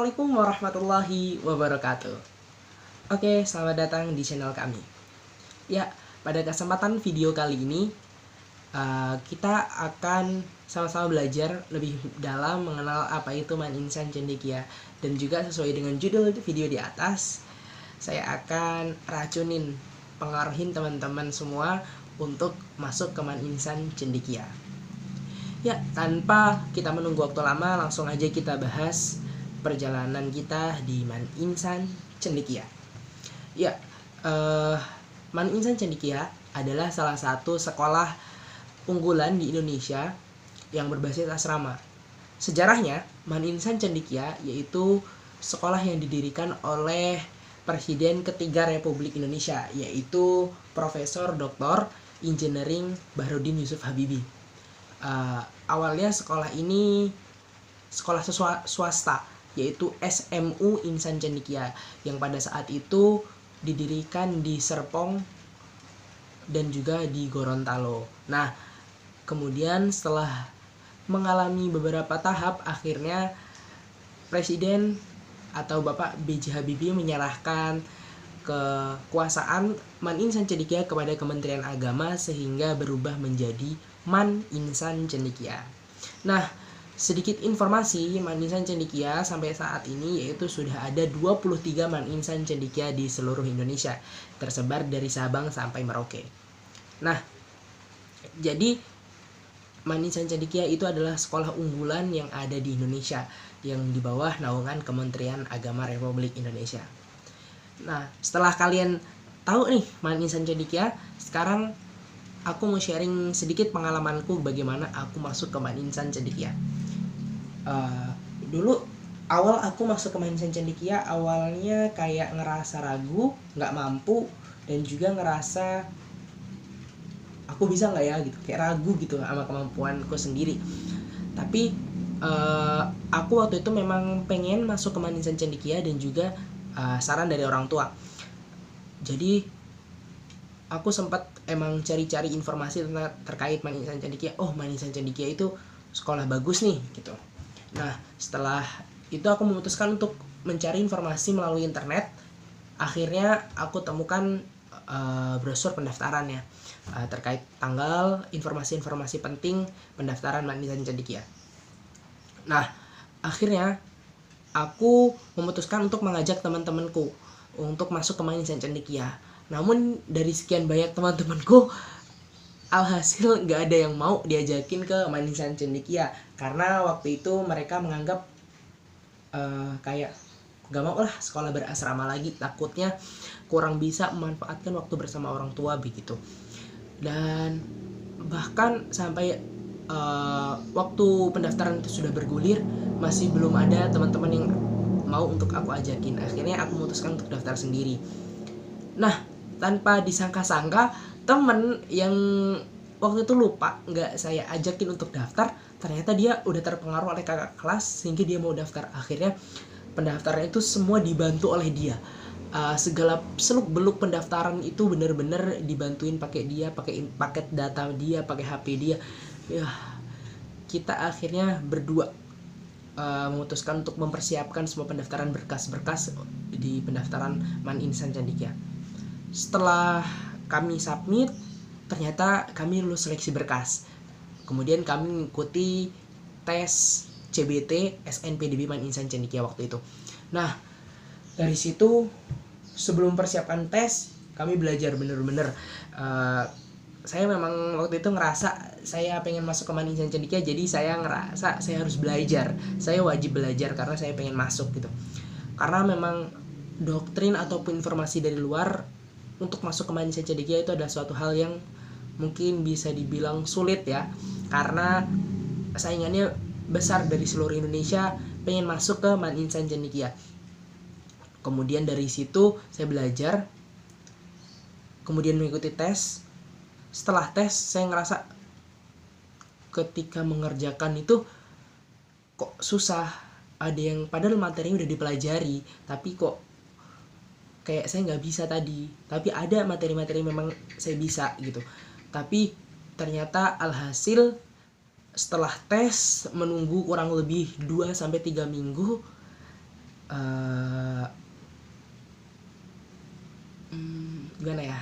Assalamualaikum warahmatullahi wabarakatuh. Oke, selamat datang di channel kami. Ya, pada kesempatan video kali ini kita akan sama-sama belajar lebih dalam mengenal apa itu Man Insan Cendekia. Dan juga sesuai dengan judul video di atas, saya akan pengaruhin teman-teman semua untuk masuk ke Man Insan Cendekia. Ya, tanpa kita menunggu waktu lama, langsung aja kita bahas perjalanan kita di Man Insan Cendekia. Ya, Man Insan Cendekia adalah salah satu sekolah unggulan di Indonesia yang berbasis asrama. Sejarahnya, Man Insan Cendekia yaitu sekolah yang didirikan oleh Presiden ketiga Republik Indonesia, yaitu Profesor Dr. Engineering Bahrudin Yusuf Habibie. Awalnya sekolah ini sekolah swasta, yaitu SMU Insan Cendekia, yang pada saat itu didirikan di Serpong dan juga di Gorontalo. Nah, kemudian setelah mengalami beberapa tahap, akhirnya Presiden atau Bapak B.J. Habibie menyerahkan kekuasaan Man Insan Cendekia kepada Kementerian Agama sehingga berubah menjadi Man Insan Cendekia. Nah, sedikit informasi Man Insan Cendekia sampai saat ini yaitu sudah ada 23 Man Insan Cendekia di seluruh Indonesia, tersebar dari Sabang sampai Merauke. Nah, jadi Man Insan Cendekia itu adalah sekolah unggulan yang ada di Indonesia yang di bawah naungan Kementerian Agama Republik Indonesia. Nah, setelah kalian tahu nih Man Insan Cendekia, sekarang aku mau sharing sedikit pengalamanku bagaimana aku masuk ke Man Insan Cendekia. Dulu awal aku masuk ke Man Insan Cendekia, awalnya kayak ngerasa ragu, nggak mampu, dan juga ngerasa aku bisa nggak ya gitu, kayak ragu gitu sama kemampuanku sendiri. Tapi aku waktu itu memang pengen masuk ke Man Insan Cendekia dan juga saran dari orang tua. Jadi aku sempat emang cari-cari informasi terkait Man Insan Cendekia. Oh, Man Insan Cendekia itu sekolah bagus nih gitu. Nah, setelah itu aku memutuskan untuk mencari informasi melalui internet. Akhirnya aku temukan brosur pendaftarannya terkait tanggal, informasi-informasi penting pendaftaran Man Insan Cendekia. Nah, akhirnya aku memutuskan untuk mengajak teman-temanku untuk masuk ke Man Insan Cendekia. Namun dari sekian banyak teman-temanku, alhasil gak ada yang mau diajakin ke Man Insan Cendekia, karena waktu itu mereka menganggap kayak gak mau lah sekolah berasrama lagi, takutnya kurang bisa memanfaatkan waktu bersama orang tua begitu. Dan bahkan sampai waktu pendaftaran itu sudah bergulir, masih belum ada teman-teman yang mau untuk aku ajakin. Akhirnya aku memutuskan untuk daftar sendiri. Nah, tanpa disangka-sangka, temen yang waktu itu lupa nggak saya ajakin untuk daftar, ternyata dia udah terpengaruh oleh kakak kelas sehingga dia mau daftar. Akhirnya pendaftaran itu semua dibantu oleh dia. Segala seluk beluk pendaftaran itu bener-bener dibantuin pakai dia, pakai paket data dia, pakai HP dia. Ya, kita akhirnya berdua memutuskan untuk mempersiapkan semua pendaftaran berkas-berkas di pendaftaran Man Insan Cendekia. Setelah kami submit, ternyata kami lulus seleksi berkas. Kemudian kami mengikuti tes CBT SNPDB Man Insan Cendekia waktu itu. Nah, dari situ sebelum persiapan tes, kami belajar bener-bener. Saya memang waktu itu ngerasa saya pengen masuk ke Man Insan Cendekia, jadi saya ngerasa saya harus belajar. Saya wajib belajar karena saya pengen masuk gitu. Karena memang doktrin ataupun informasi dari luar untuk masuk ke Man Insan Cendekia itu adalah suatu hal yang mungkin bisa dibilang sulit ya, karena saingannya besar dari seluruh Indonesia pengen masuk ke Man Insan Cendekia. Kemudian dari situ saya belajar, kemudian mengikuti tes. Setelah tes saya ngerasa ketika mengerjakan itu kok susah. Ada yang padahal materinya udah dipelajari, tapi kok kayak saya nggak bisa tadi. Tapi ada materi-materi memang saya bisa gitu. Tapi ternyata alhasil setelah tes menunggu kurang lebih 2-3 minggu, uh, gimana ya,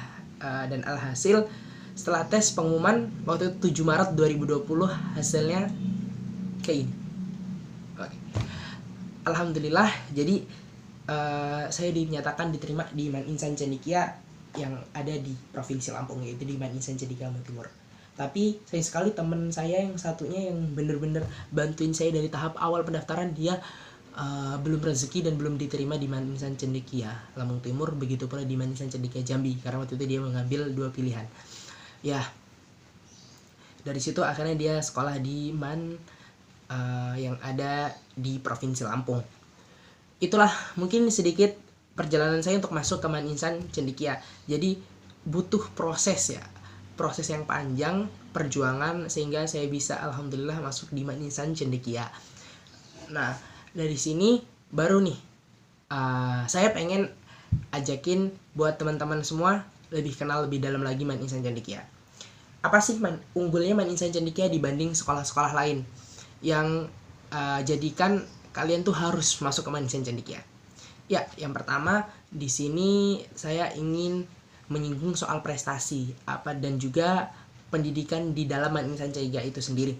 dan alhasil setelah tes pengumuman waktu itu 7 Maret 2020 hasilnya kayak gini. Oke. Alhamdulillah, jadi saya dinyatakan diterima di Man Insan Cendekia yang ada di Provinsi Lampung, yaitu di Man Insan Cendekia Timur. Tapi sayang sekali teman saya yang satunya yang bener-bener bantuin saya dari tahap awal pendaftaran, dia belum rezeki dan belum diterima di Man Insan Cendekia Lampung Timur, begitu pula di Man Insan Cendekia Jambi, karena waktu itu dia mengambil 2 pilihan. Ya, dari situ akhirnya dia sekolah di Man yang ada di Provinsi Lampung. Itulah mungkin sedikit perjalanan saya untuk masuk ke Man Insan Cendekia. Jadi butuh proses ya, proses yang panjang, perjuangan, sehingga saya bisa alhamdulillah masuk di Man Insan Cendekia. Nah, dari sini baru nih saya pengen ajakin buat teman-teman semua lebih kenal lebih dalam lagi Man Insan Cendekia. Apa sih unggulnya Man Insan Cendekia dibanding sekolah-sekolah lain yang jadikan kalian tuh harus masuk ke Man Insan Cendekia? Ya, yang pertama di sini saya ingin menyinggung soal prestasi dan juga pendidikan di dalam Man Insan Cendekia itu sendiri.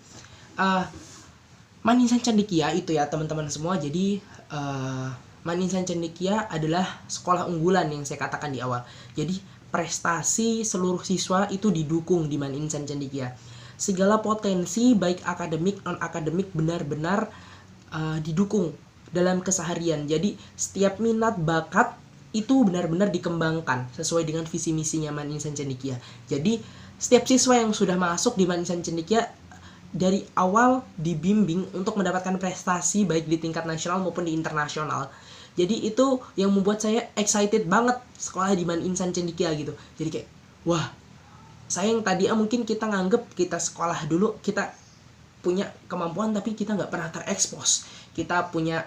Man Insan Cendekia itu ya teman-teman semua, jadi Man Insan Cendekia adalah sekolah unggulan yang saya katakan di awal. Jadi prestasi seluruh siswa itu didukung di Man Insan Cendekia. Segala potensi baik akademik non akademik benar-benar didukung dalam keseharian. Jadi setiap minat bakat itu benar-benar dikembangkan sesuai dengan visi misinya Man Insan Cendekia. Jadi setiap siswa yang sudah masuk di Man Insan Cendekia dari awal dibimbing untuk mendapatkan prestasi baik di tingkat nasional maupun di internasional. Jadi itu yang membuat saya excited banget sekolah di Man Insan Cendekia gitu. Jadi kayak wah, saya yang tadi mungkin kita nganggep kita sekolah dulu kita punya kemampuan tapi kita nggak pernah terekspos, kita punya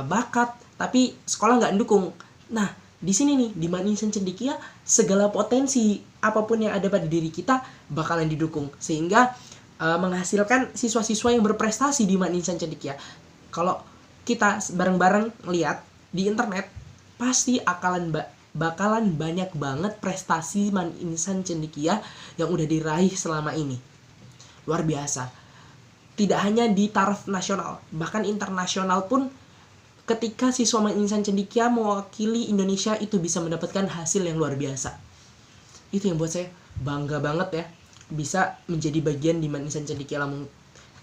bakat tapi sekolah nggak mendukung. Nah di sini nih di Man Insan Cendekia segala potensi apapun yang ada pada diri kita bakalan didukung, sehingga menghasilkan siswa-siswa yang berprestasi di Man Insan Cendekia. Kalau kita bareng-bareng lihat di internet pasti bakalan banyak banget prestasi Man Insan Cendekia yang udah diraih selama ini. Luar biasa. Tidak hanya di taraf nasional, bahkan internasional pun ketika siswa Man Insan Cendekia mewakili Indonesia itu bisa mendapatkan hasil yang luar biasa. Itu yang buat saya bangga banget ya, bisa menjadi bagian di Man Insan Cendekia Lampung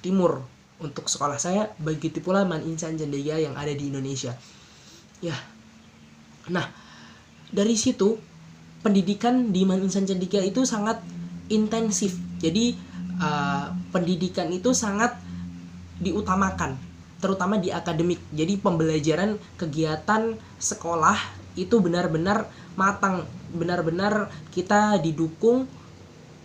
Timur untuk sekolah saya, begitu pula Man Insan Cendekia yang ada di Indonesia. Ya. Nah, dari situ pendidikan di Man Insan Cendekia itu sangat intensif. Jadi pendidikan itu sangat diutamakan, terutama di akademik. Jadi pembelajaran kegiatan sekolah itu benar-benar matang, benar-benar kita didukung,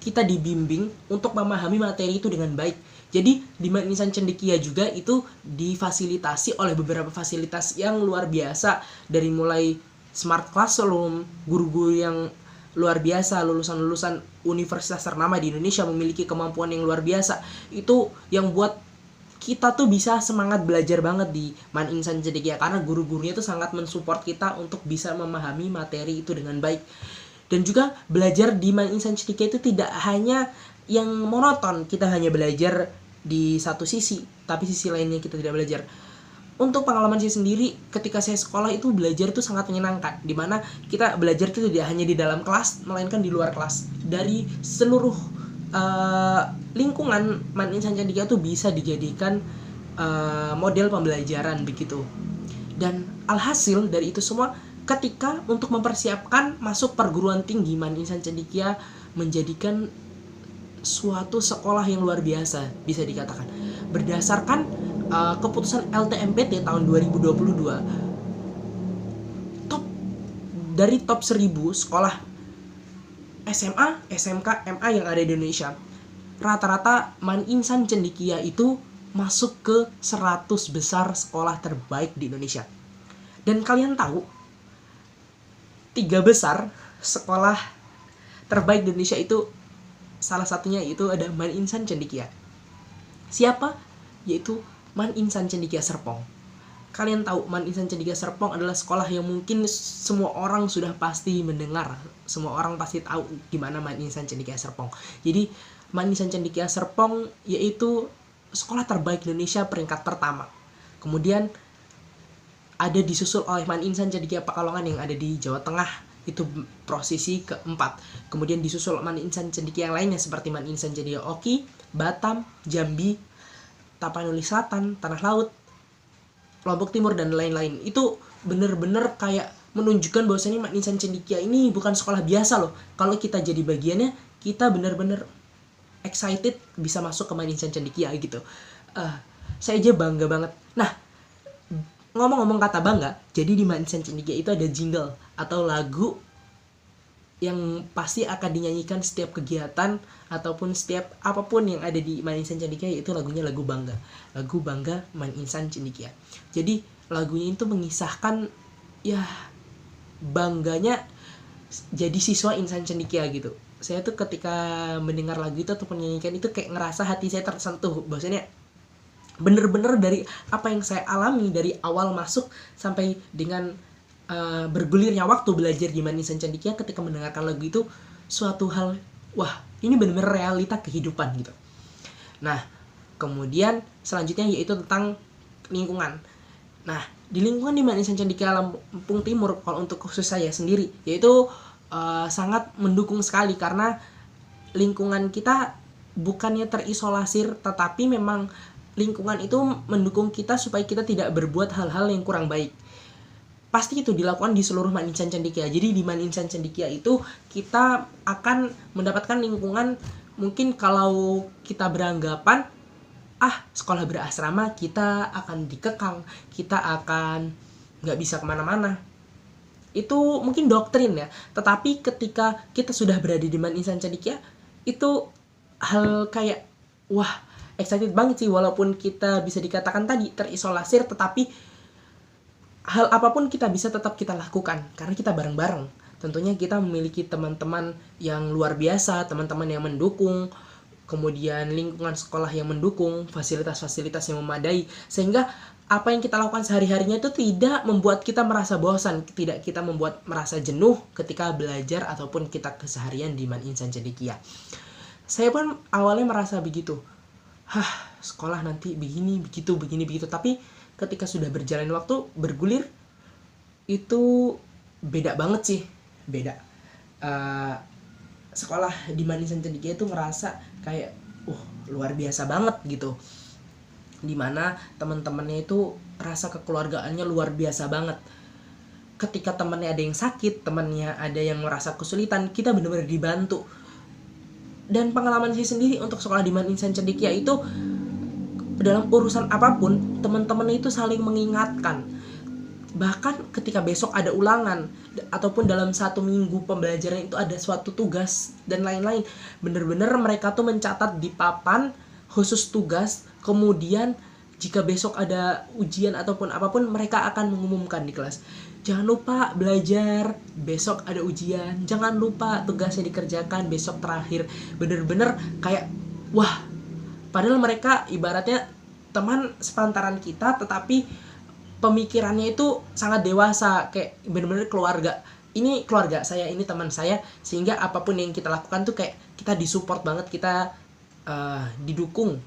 kita dibimbing untuk memahami materi itu dengan baik. Jadi di Man Insan Cendekia juga itu difasilitasi oleh beberapa fasilitas yang luar biasa, dari mulai smart classroom, guru-guru yang luar biasa, lulusan-lulusan universitas ternama di Indonesia memiliki kemampuan yang luar biasa. Itu yang buat kita tuh bisa semangat belajar banget di Man Insan Cendekia, karena guru-gurunya tuh sangat mensupport kita untuk bisa memahami materi itu dengan baik. Dan juga belajar di Man Insan Cendekia itu tidak hanya yang monoton, kita hanya belajar di satu sisi, tapi sisi lainnya kita tidak belajar. Untuk pengalaman saya sendiri, ketika saya sekolah itu belajar itu sangat menyenangkan, dimana kita belajar itu tidak hanya di dalam kelas, melainkan di luar kelas. Dari seluruh lingkungan Man Insan Cendekia itu bisa dijadikan model pembelajaran begitu. Dan alhasil dari itu semua, ketika untuk mempersiapkan masuk perguruan tinggi, Man Insan Cendekia menjadikan suatu sekolah yang luar biasa, bisa dikatakan. Berdasarkan keputusan LTMPT tahun 2022, dari top 1000 sekolah SMA, SMK, MA yang ada di Indonesia, rata-rata Man Insan Cendekia itu masuk ke 100 besar sekolah terbaik di Indonesia. Dan kalian tahu 3 besar sekolah terbaik di Indonesia itu, salah satunya itu ada Man Insan Cendekia. Siapa? Yaitu Man Insan Cendekia Serpong. kalian tahu Man Insan Cendekia Serpong adalah sekolah yang mungkin semua orang sudah pasti mendengar, semua orang pasti tahu gimana Man Insan Cendekia Serpong. Jadi Man Insan Cendekia Serpong yaitu sekolah terbaik Indonesia peringkat pertama. Kemudian ada disusul oleh Man Insan Cendekia Pekalongan yang ada di Jawa Tengah, itu posisi keempat. Kemudian disusul Man Insan Cendekia yang lainnya seperti Man Insan Cendekia Oki, Batam, Jambi, Tapanuli Selatan, Tanah Laut, Lombok Timur, dan lain-lain. Itu bener-bener kayak menunjukkan bahwasanya Man Insan Cendekia ini bukan sekolah biasa loh. Kalau kita jadi bagiannya, kita bener-bener excited bisa masuk ke Man Insan Cendekia gitu. Saya aja bangga banget. Nah, ngomong-ngomong kata bangga, jadi di Man Insan Cendekia itu ada jingle atau lagu yang pasti akan dinyanyikan setiap kegiatan ataupun setiap apapun yang ada di Man Insan Cendekia, yaitu lagunya lagu Bangga. Lagu Bangga Man Insan Cendekia. Jadi lagunya itu mengisahkan ya bangganya jadi siswa Insan Cendekia gitu. Saya tuh ketika mendengar lagu itu ataupun menyanyikan itu kayak ngerasa hati saya tersentuh. Bahwasanya bener-bener dari apa yang saya alami dari awal masuk sampai dengan bergulirnya waktu belajar di Man Insan Cendekia, ketika mendengarkan lagu itu suatu hal, wah ini benar-benar realita kehidupan gitu. Nah, kemudian selanjutnya yaitu tentang lingkungan. Nah, di lingkungan di Man Insan Cendekia Lampung Timur, kalau untuk khusus saya sendiri, yaitu sangat mendukung sekali karena lingkungan kita bukannya terisolasir, tetapi memang lingkungan itu mendukung kita supaya kita tidak berbuat hal-hal yang kurang baik. Pasti itu dilakukan di seluruh Man Insan Cendekia. Jadi di Man Insan Cendekia itu kita akan mendapatkan lingkungan, mungkin kalau kita beranggapan sekolah berasrama kita akan dikekang, kita akan nggak bisa kemana-mana, itu mungkin doktrin ya. Tetapi ketika kita sudah berada di Man Insan Cendekia, itu hal kayak wah excited banget sih. Walaupun kita bisa dikatakan tadi terisolasir, tetapi hal apapun kita bisa tetap kita lakukan karena kita bareng-bareng. Tentunya kita memiliki teman-teman yang luar biasa, teman-teman yang mendukung, kemudian lingkungan sekolah yang mendukung, fasilitas-fasilitas yang memadai, sehingga apa yang kita lakukan sehari-harinya itu tidak membuat kita merasa bosan, tidak kita membuat merasa jenuh ketika belajar ataupun kita keseharian di Man Insan Cendekia. Saya pun awalnya merasa begitu, sekolah nanti begini, begitu, begini, begitu. Tapi ketika sudah berjalan waktu, bergulir, itu beda banget sih, beda. Sekolah di Man Insan Cendekia itu ngerasa kayak luar biasa banget gitu, dimana teman-temannya itu rasa kekeluargaannya luar biasa banget. Ketika temannya ada yang sakit, temannya ada yang merasa kesulitan, kita benar-benar dibantu. Dan pengalaman saya sendiri untuk sekolah di Man Insan Cendekia itu, dalam urusan apapun teman-teman itu saling mengingatkan. Bahkan ketika besok ada ulangan ataupun dalam 1 minggu pembelajaran itu ada suatu tugas dan lain-lain, bener-bener mereka tuh mencatat di papan khusus tugas. Kemudian jika besok ada ujian ataupun apapun, mereka akan mengumumkan di kelas, jangan lupa belajar, besok ada ujian, jangan lupa tugasnya dikerjakan, besok terakhir. Bener-bener kayak wah, padahal mereka ibaratnya teman sepantaran kita, tetapi pemikirannya itu sangat dewasa, kayak benar-benar keluarga. Ini keluarga saya, ini teman saya, sehingga apapun yang kita lakukan tuh kayak kita disupport banget, kita didukung,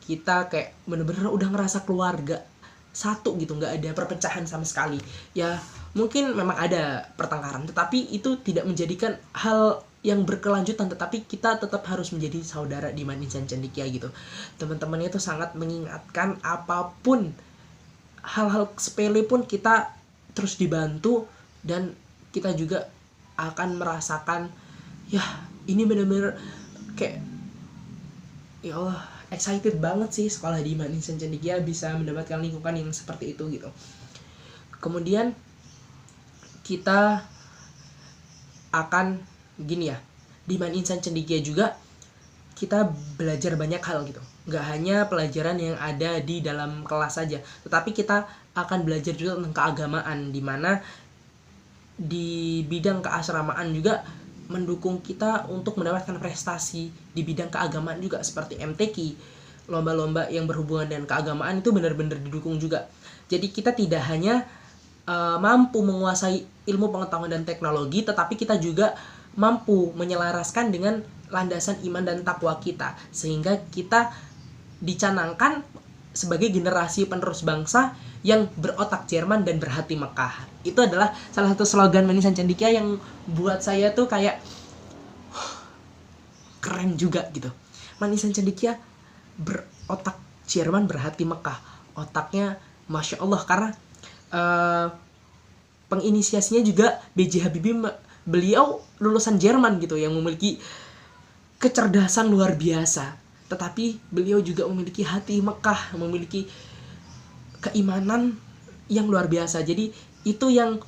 kita kayak benar-benar udah ngerasa keluarga satu gitu, nggak ada perpecahan sama sekali. Ya mungkin memang ada pertengkaran, tetapi itu tidak menjadikan hal yang berkelanjutan, tetapi kita tetap harus menjadi saudara di Man Insan Cendekia gitu. Teman-temannya itu sangat mengingatkan, apapun hal-hal sepele pun kita terus dibantu, dan kita juga akan merasakan ya ini benar-benar kayak ya Allah, excited banget sih sekolah di Man Insan Cendekia bisa mendapatkan lingkungan yang seperti itu gitu. Kemudian kita akan gini ya, di Man Insan Cendekia juga kita belajar banyak hal gitu. Nggak hanya pelajaran yang ada di dalam kelas saja, tetapi kita akan belajar juga tentang keagamaan, di mana di bidang keasramaan juga mendukung kita untuk mendapatkan prestasi di bidang keagamaan juga, seperti MTQ, lomba-lomba yang berhubungan dengan keagamaan itu benar-benar didukung juga. Jadi kita tidak hanya mampu menguasai ilmu pengetahuan dan teknologi, tetapi kita juga mampu menyelaraskan dengan landasan iman dan takwa kita, sehingga kita dicanangkan sebagai generasi penerus bangsa yang berotak Jerman dan berhati Mekah. Itu adalah salah satu slogan Manisan Cendekia yang buat saya tuh kayak keren juga gitu. Manisan Cendekia berotak Jerman berhati Mekah. Otaknya Masya Allah, karena penginisiasinya juga B.J. Habibie, beliau lulusan Jerman gitu, yang memiliki kecerdasan luar biasa, tetapi beliau juga memiliki hati Mekah, memiliki keimanan yang luar biasa. Jadi itu yang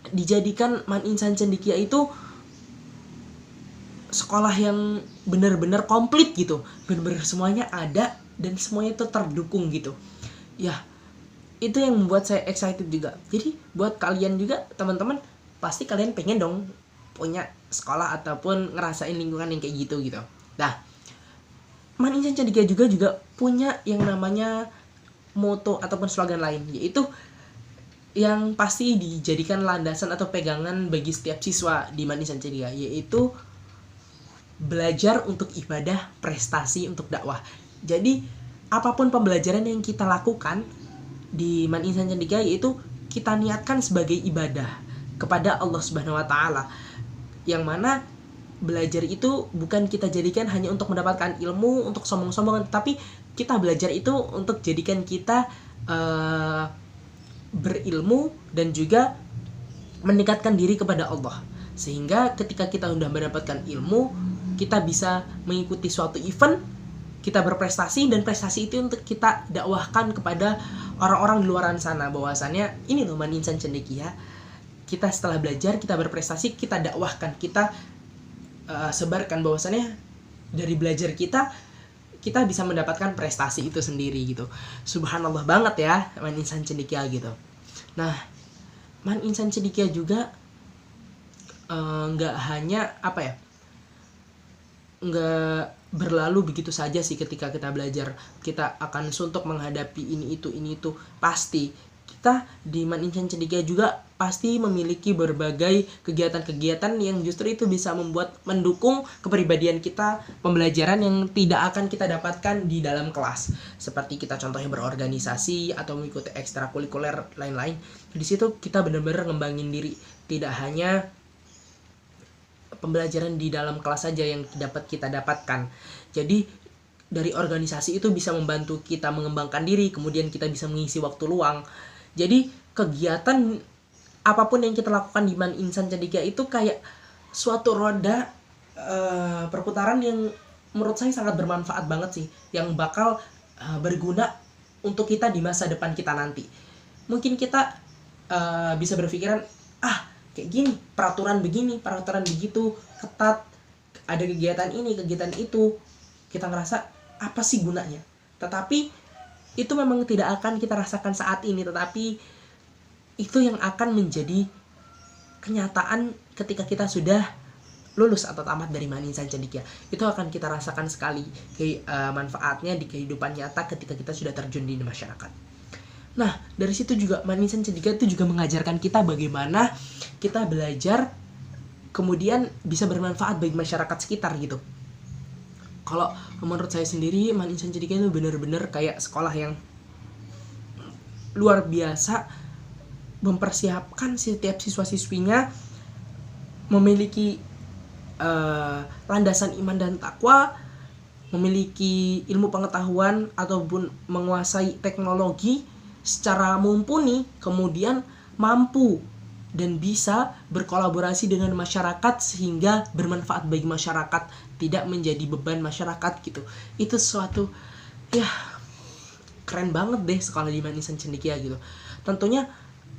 dijadikan Manisan Cendekia itu sekolah yang benar-benar komplit gitu, benar-benar semuanya ada dan semuanya itu terdukung gitu ya. Itu yang membuat saya excited juga. Jadi buat kalian juga teman-teman, pasti kalian pengen dong punya sekolah ataupun ngerasain lingkungan yang kayak gitu. Nah, Manisan Cendekia juga punya yang namanya moto ataupun slogan lain, yaitu yang pasti dijadikan landasan atau pegangan bagi setiap siswa di Manisan Cendekia, yaitu belajar untuk ibadah, prestasi untuk dakwah. Jadi apapun pembelajaran yang kita lakukan di Manisan Cendekia, yaitu kita niatkan sebagai ibadah kepada Allah Subhanahu wa taala. Yang mana belajar itu bukan kita jadikan hanya untuk mendapatkan ilmu, untuk sombong-sombongan, tapi kita belajar itu untuk jadikan kita berilmu dan juga meningkatkan diri kepada Allah. Sehingga ketika kita sudah mendapatkan ilmu, kita bisa mengikuti suatu event, kita berprestasi, dan prestasi itu untuk kita dakwahkan kepada orang-orang di luaran sana, bahwasannya ini loh Manisan Cendekia. Kita setelah belajar, kita berprestasi, kita dakwahkan, kita sebarkan bahwasannya dari belajar kita bisa mendapatkan prestasi itu sendiri gitu. Subhanallah banget ya Manisan Cendekia gitu. Nah, Manisan Cendekia juga nggak hanya nggak berlalu begitu saja sih. Ketika kita belajar, kita akan suntuk menghadapi ini itu. Pasti kita di Manisan Cendekia juga pasti memiliki berbagai kegiatan-kegiatan yang justru itu bisa mendukung kepribadian kita, pembelajaran yang tidak akan kita dapatkan di dalam kelas. Seperti kita contohnya berorganisasi atau mengikuti ekstrakurikuler lain-lain. Di situ kita benar-benar ngembangin diri, tidak hanya pembelajaran di dalam kelas saja yang dapat kita dapatkan. Jadi dari organisasi itu bisa membantu kita mengembangkan diri, kemudian kita bisa mengisi waktu luang. Jadi kegiatan apapun yang kita lakukan di Manisan Cendekia itu kayak suatu roda perputaran yang menurut saya sangat bermanfaat banget sih, yang bakal berguna untuk kita di masa depan kita nanti. Mungkin kita bisa berpikiran, kayak gini, peraturan begini, peraturan begitu, ketat, ada kegiatan ini, kegiatan itu, kita ngerasa apa sih gunanya? Tetapi itu memang tidak akan kita rasakan saat ini, tetapi itu yang akan menjadi kenyataan ketika kita sudah lulus atau tamat dari Manisan Cendekia. Itu akan kita rasakan sekali manfaatnya di kehidupan nyata ketika kita sudah terjun di masyarakat. Nah, dari situ juga Manisan Cendekia itu juga mengajarkan kita bagaimana kita belajar kemudian bisa bermanfaat bagi masyarakat sekitar gitu. Kalau menurut saya sendiri, Manisan Cendekia itu benar-benar kayak sekolah yang luar biasa, mempersiapkan setiap siswa-siswinya memiliki landasan iman dan takwa, memiliki ilmu pengetahuan ataupun menguasai teknologi secara mumpuni, kemudian mampu dan bisa berkolaborasi dengan masyarakat sehingga bermanfaat bagi masyarakat, tidak menjadi beban masyarakat gitu. Itu suatu keren banget deh sekolah di Manisan Cendekia gitu. Tentunya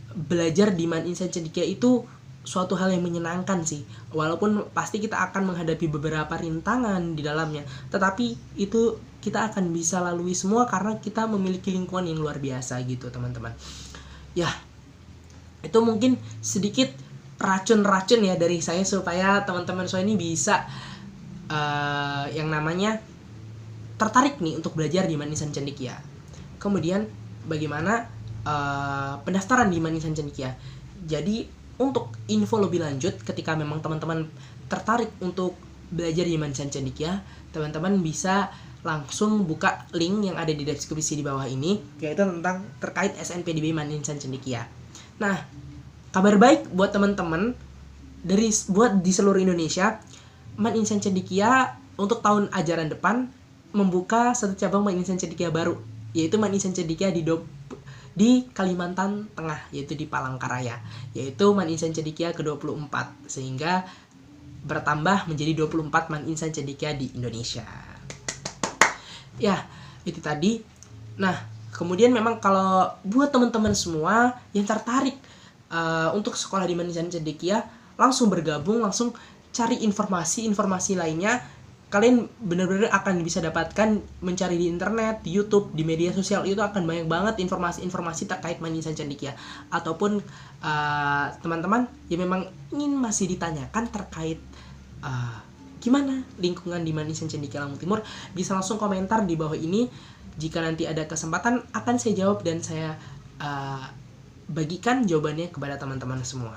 belajar di Manisan Cendekia itu suatu hal yang menyenangkan sih, walaupun pasti kita akan menghadapi beberapa rintangan di dalamnya, tetapi itu kita akan bisa lalui semua karena kita memiliki lingkungan yang luar biasa gitu teman-teman. Ya, itu mungkin sedikit racun-racun ya dari saya supaya teman-teman saya ini bisa yang namanya tertarik nih untuk belajar di Man Insan Cendekia. Kemudian bagaimana pendaftaran di Man Insan Cendekia. Jadi untuk info lebih lanjut, ketika memang teman-teman tertarik untuk belajar di Man Insan Cendekia, teman-teman bisa langsung buka link yang ada di deskripsi di bawah ini, yaitu tentang terkait SNPDB Man Insan Cendekia. Nah, kabar baik buat teman-teman buat di seluruh Indonesia, Man Insan Cendekia untuk tahun ajaran depan membuka satu cabang Man Insan Cendekia baru, yaitu Man Insan Cendekia di Kalimantan Tengah, yaitu di Palangkaraya, yaitu Man Insan Cendekia ke-24, sehingga bertambah menjadi 24 Man Insan Cendekia di Indonesia. Ya, itu tadi. Nah, kemudian memang kalau buat teman-teman semua yang tertarik untuk sekolah di Man Insan Cendekia, langsung bergabung, langsung cari informasi lainnya. Kalian benar-benar akan bisa dapatkan, mencari di internet, di YouTube, di media sosial, itu akan banyak banget informasi-informasi terkait Man Insan Cendekia. Ataupun teman-teman yang memang ingin masih ditanyakan terkait gimana lingkungan di Man Insan Cendekia Lampung Timur, bisa langsung komentar di bawah ini. Jika nanti ada kesempatan akan saya jawab dan saya bagikan jawabannya kepada teman-teman semua.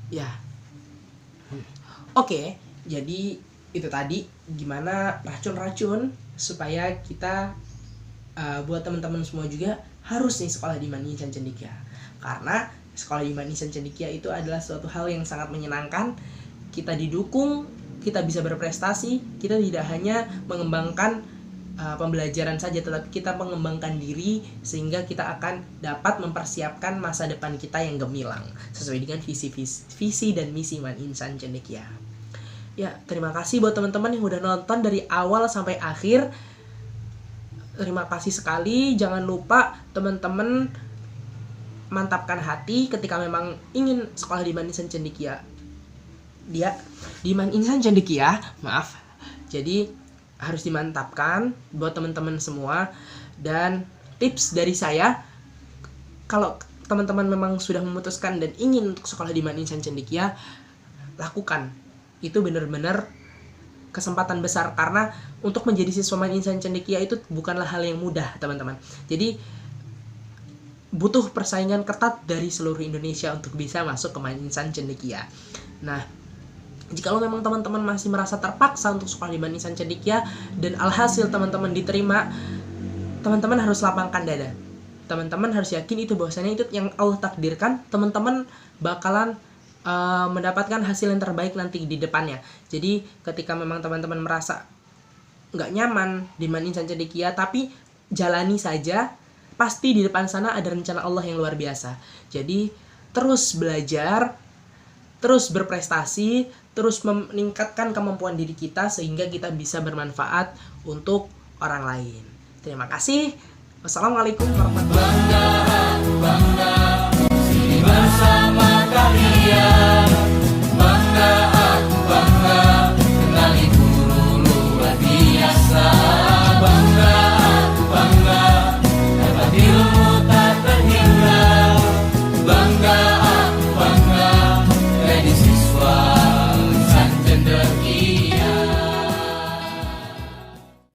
Ya, oke, jadi itu tadi gimana racun-racun supaya kita buat teman-teman semua juga harus nih sekolah di Man Insan Cendekia. Karena sekolah di Man Insan Cendekia itu adalah suatu hal yang sangat menyenangkan. Kita didukung, kita bisa berprestasi, kita tidak hanya mengembangkan pembelajaran saja, tetapi kita mengembangkan diri sehingga kita akan dapat mempersiapkan masa depan kita yang gemilang sesuai dengan visi dan misi Man Insan Cendekia. Ya, terima kasih buat teman-teman yang udah nonton dari awal sampai akhir. Terima kasih sekali. Jangan lupa teman-teman mantapkan hati ketika memang ingin sekolah di Man Insan Cendekia. Di Man Insan Cendekia, maaf. Jadi harus dimantapkan buat teman-teman semua. Dan tips dari saya, kalau teman-teman memang sudah memutuskan dan ingin untuk sekolah di Man Insan Cendekia, lakukan. Itu benar-benar kesempatan besar, karena untuk menjadi siswa Man Insan Cendekia itu bukanlah hal yang mudah, teman-teman. Jadi butuh persaingan ketat dari seluruh Indonesia untuk bisa masuk ke Man Insan Cendekia. Nah, jikalau memang teman-teman masih merasa terpaksa untuk sekolah di Man Insan Cendekia dan alhasil teman-teman diterima, teman-teman harus lapangkan dada. Teman-teman harus yakin itu bahwasanya itu yang Allah takdirkan, teman-teman bakalan mendapatkan hasil yang terbaik nanti di depannya. Jadi ketika memang teman-teman merasa nggak nyaman di Man Insan Cendekia, tapi jalani saja, pasti di depan sana ada rencana Allah yang luar biasa. Jadi terus belajar, terus berprestasi, terus meningkatkan kemampuan diri kita sehingga kita bisa bermanfaat untuk orang lain. Terima kasih. Wassalamualaikum warahmatullahi wabarakatuh.